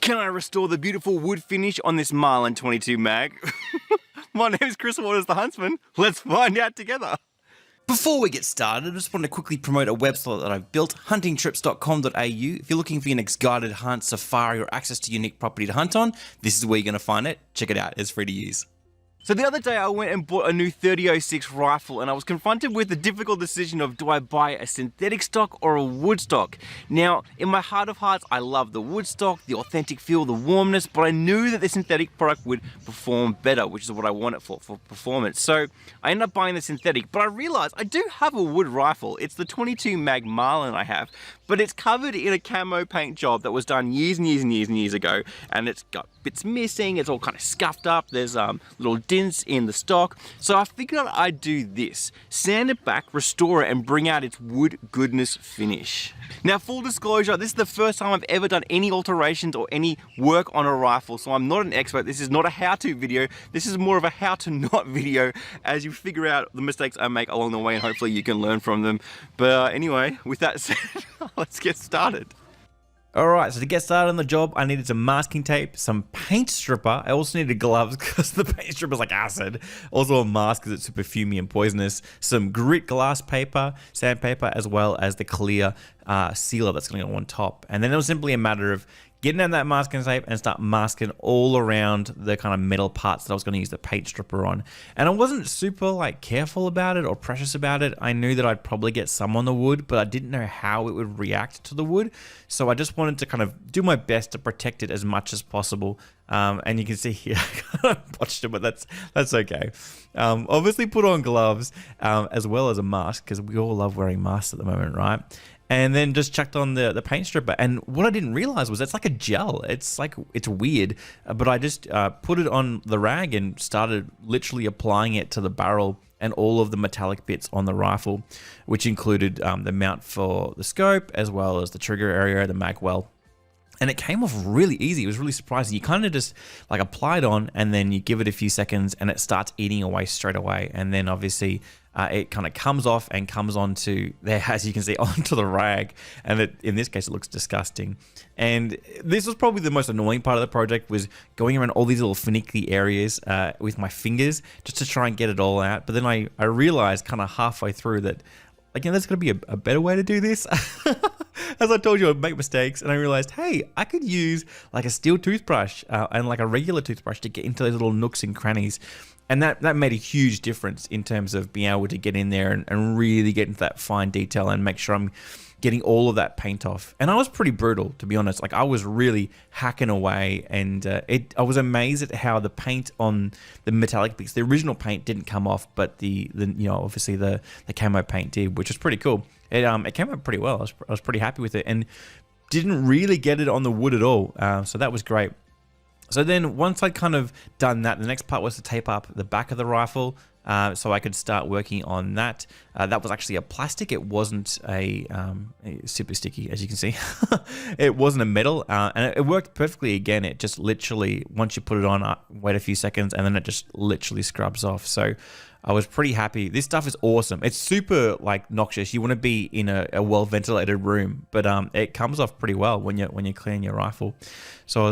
Can I restore the beautiful wood finish on this Marlin 22 mag? My name is Chris Waters, the Huntsman. Let's find out together. Before we get started, I just want to quickly promote a website that I've built, huntingtrips.com.au. If you're looking for your next guided hunt, safari, or access to unique property to hunt on, this is where you're going to find it. Check it out, it's free to use. So the other day I went and bought a new 3006 rifle and I was confronted with the difficult decision of, do I buy a synthetic stock or a wood stock? Now, in my heart of hearts, I love the wood stock, the authentic feel, the warmness, but I knew that the synthetic product would perform better, which is what I want it for performance. So I ended up buying the synthetic, but I realized I do have a wood rifle. It's the 22 mag Marlin I have, but it's covered in a camo paint job that was done years and years and years and years ago, and it's got bits missing, it's all kind of scuffed up, there's little dents in the stock. So I figured out I'd do this, sand it back, restore it, and bring out its wood goodness finish. Now, full disclosure, this is the first time I've ever done any alterations or any work on a rifle, so I'm not an expert. This is not a how-to video, this is more of a how-to-not video as you figure out the mistakes I make along the way, and hopefully you can learn from them. But anyway, with that said, let's get started. Alright, so to get started on the job, I needed some masking tape, some paint stripper. I also needed gloves because the paint stripper is like acid. Also a mask because it's super fumey and poisonous. Some grit glass paper, sandpaper, as well as the clear sealer that's going to go on top. And then it was simply a matter of getting out that masking tape and start masking all around the kind of metal parts that I was going to use the paint stripper on. And I wasn't super like careful about it or precious about it. I knew that I'd probably get some on the wood, but I didn't know how it would react to the wood. So I just wanted to kind of do my best to protect it as much as possible. And you can see here, I kind of botched it, but that's okay. Obviously put on gloves as well as a mask because we all love wearing masks at the moment, right? And then just chucked on the paint stripper. And what I didn't realize was it's like a gel. It's weird, but I just put it on the rag and started literally applying it to the barrel and all of the metallic bits on the rifle, which included the mount for the scope, as well as the trigger area, the mag well. And it came off really easy. It was really surprising. You kind of just like apply it on and then you give it a few seconds and it starts eating away straight away. And then obviously it kind of comes off and comes onto there, as you can see, onto the rag. And in this case, it looks disgusting. And this was probably the most annoying part of the project, was going around all these little finicky areas with my fingers just to try and get it all out. But then I realized kind of halfway through that, again, there's going to be a better way to do this. As I told you, I'd make mistakes, and I realized, hey, I could use like a steel toothbrush and like a regular toothbrush to get into those little nooks and crannies. And that made a huge difference in terms of being able to get in there and really get into that fine detail and make sure I'm getting all of that paint off. And I was pretty brutal, to be honest. Like, I was really hacking away, and I was amazed at how the paint on the metallic bits, the original paint didn't come off, but the obviously the camo paint did, which was pretty cool. It came out pretty well. I was pretty happy with it, and didn't really get it on the wood at all. So that was great. So then once I'd kind of done that, the next part was to tape up the back of the rifle so I could start working on that. That was actually a plastic. It wasn't a super sticky, as you can see. It wasn't a metal, and it worked perfectly. Again, it just literally, once you put it on, wait a few seconds, and then it just literally scrubs off. So I was pretty happy. This stuff is awesome. It's super like noxious. You want to be in a well ventilated room, but it comes off pretty well when you're cleaning your rifle. So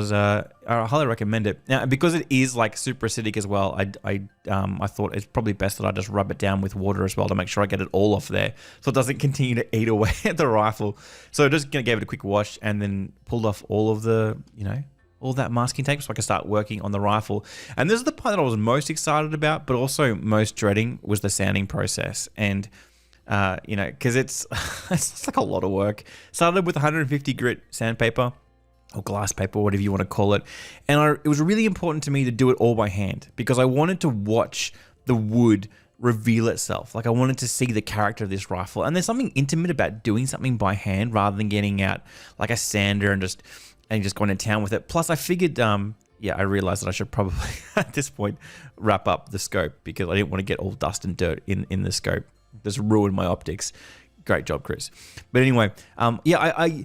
I highly recommend it. Now, because it is like super acidic as well, I thought it's probably best that I just rub it down with water as well to make sure I get it all off there, so it doesn't continue to eat away at the rifle. So just gave it a quick wash and then pulled off all of the all that masking tape so I could start working on the rifle. And this is the part that I was most excited about, but also most dreading, was the sanding process. And because it's like a lot of work. Started with 150 grit sandpaper, or glass paper, whatever you want to call it. And it was really important to me to do it all by hand, because I wanted to watch the wood reveal itself. Like, I wanted to see the character of this rifle. And there's something intimate about doing something by hand rather than getting out like a sander and just going to town with it. Plus, I figured, I realized that I should probably, at this point, wrap up the scope, because I didn't want to get all dust and dirt in the scope. Just ruined my optics. Great job, Chris. But anyway, I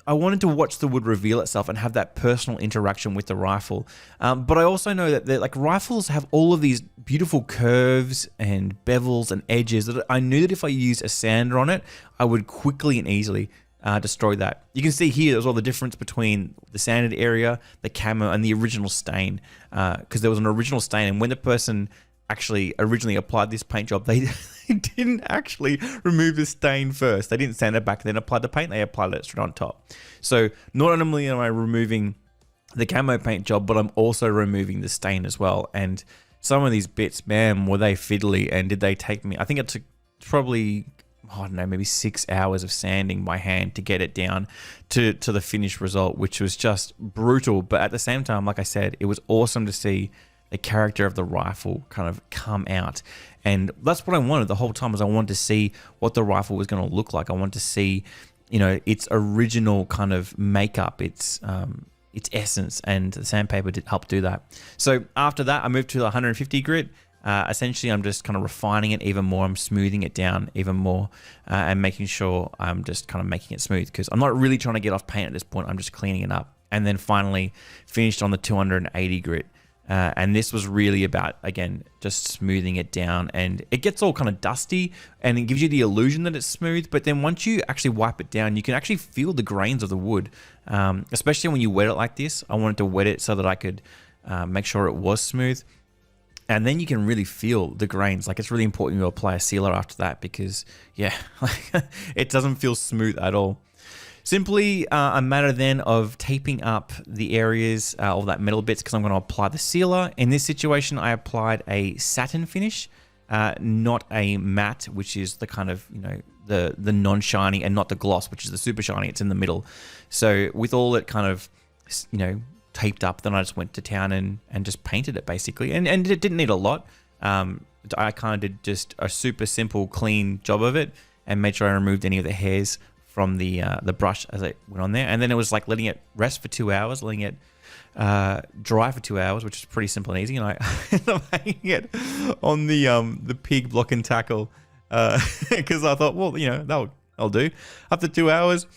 wanted to watch the wood reveal itself and have that personal interaction with the rifle. But I also know that like rifles have all of these beautiful curves and bevels and edges that I knew that if I used a sander on it, I would quickly and easily destroy that. You can see here there's all the difference between the sanded area, the camo, and the original stain, because there was an original stain, and when the person actually originally applied this paint job, they didn't actually remove the stain first. They didn't sand it back and then apply the paint. They applied it straight on top. So not only am I removing the camo paint job, but I'm also removing the stain as well. And some of these bits, man, were they fiddly, and did they take me, I think it took probably, I don't know, maybe 6 hours of sanding by hand to get it down to the finished result, which was just brutal. But at the same time, like I said, it was awesome to see the character of the rifle kind of come out. And that's what I wanted the whole time, is I wanted to see what the rifle was going to look like. I wanted to see, you know, its original kind of makeup, its essence, and the sandpaper did help do that. So after that, I moved to the 150 grit. Essentially, I'm just kind of refining it even more. I'm smoothing it down even more, and making sure I'm just kind of making it smooth, because I'm not really trying to get off paint at this point. I'm just cleaning it up. And then finally finished on the 280 grit. And this was really about, again, just smoothing it down, and it gets all kind of dusty and it gives you the illusion that it's smooth. But then once you actually wipe it down, you can actually feel the grains of the wood, especially when you wet it like this. I wanted to wet it so that I could make sure it was smooth. And then you can really feel the grains. Like, it's really important you apply a sealer after that, because yeah, it doesn't feel smooth at all. Simply a matter then of taping up the areas, all that metal bits, because I'm going to apply the sealer. In this situation, I applied a satin finish, not a matte, which is the kind of, you know, the non-shiny, and not the gloss, which is the super shiny. It's in the middle. So with all it kind of, you know, taped up, then I just went to town and just painted it basically. And it didn't need a lot. I kind of did just a super simple, clean job of it, and made sure I removed any of the hairs from the brush as it went on there. And then it was like letting it rest for 2 hours, letting it dry for 2 hours, which is pretty simple and easy. And I ended up hanging it on the pig block and tackle, because I thought, well, you know, that'll do. After 2 hours,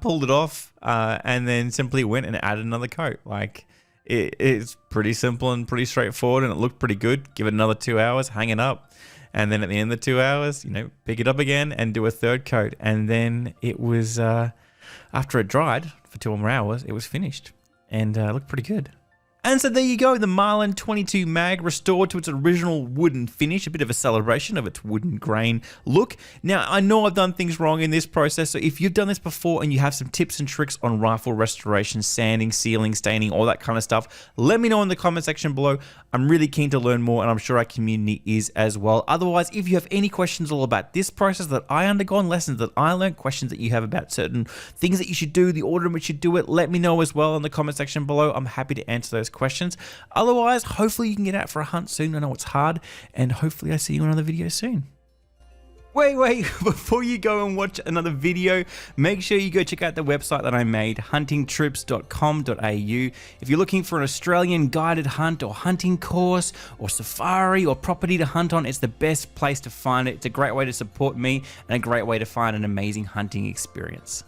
pulled it off, and then simply went and added another coat. Like, it's pretty simple and pretty straightforward, and it looked pretty good. Give it another 2 hours, hang it up. And then at the end of the 2 hours, you know, pick it up again and do a third coat. And then it was, after it dried for 2 more hours, it was finished. And it looked pretty good. And so there you go, the Marlin 22 mag restored to its original wooden finish, a bit of a celebration of its wooden grain look. Now, I know I've done things wrong in this process, so if you've done this before and you have some tips and tricks on rifle restoration, sanding, sealing, staining, all that kind of stuff, let me know in the comment section below. I'm really keen to learn more, and I'm sure our community is as well. Otherwise, if you have any questions all about this process that I undergone, lessons that I learned, questions that you have about certain things that you should do, the order in which you do it, let me know as well in the comment section below. I'm happy to answer those questions. Otherwise, hopefully you can get out for a hunt soon. I know it's hard, and hopefully I see you in another video soon. Wait, before you go and watch another video, make sure you go check out the website that I made, huntingtrips.com.au. If you're looking for an Australian guided hunt or hunting course or safari or property to hunt on, it's the best place to find it. It's a great way to support me and a great way to find an amazing hunting experience.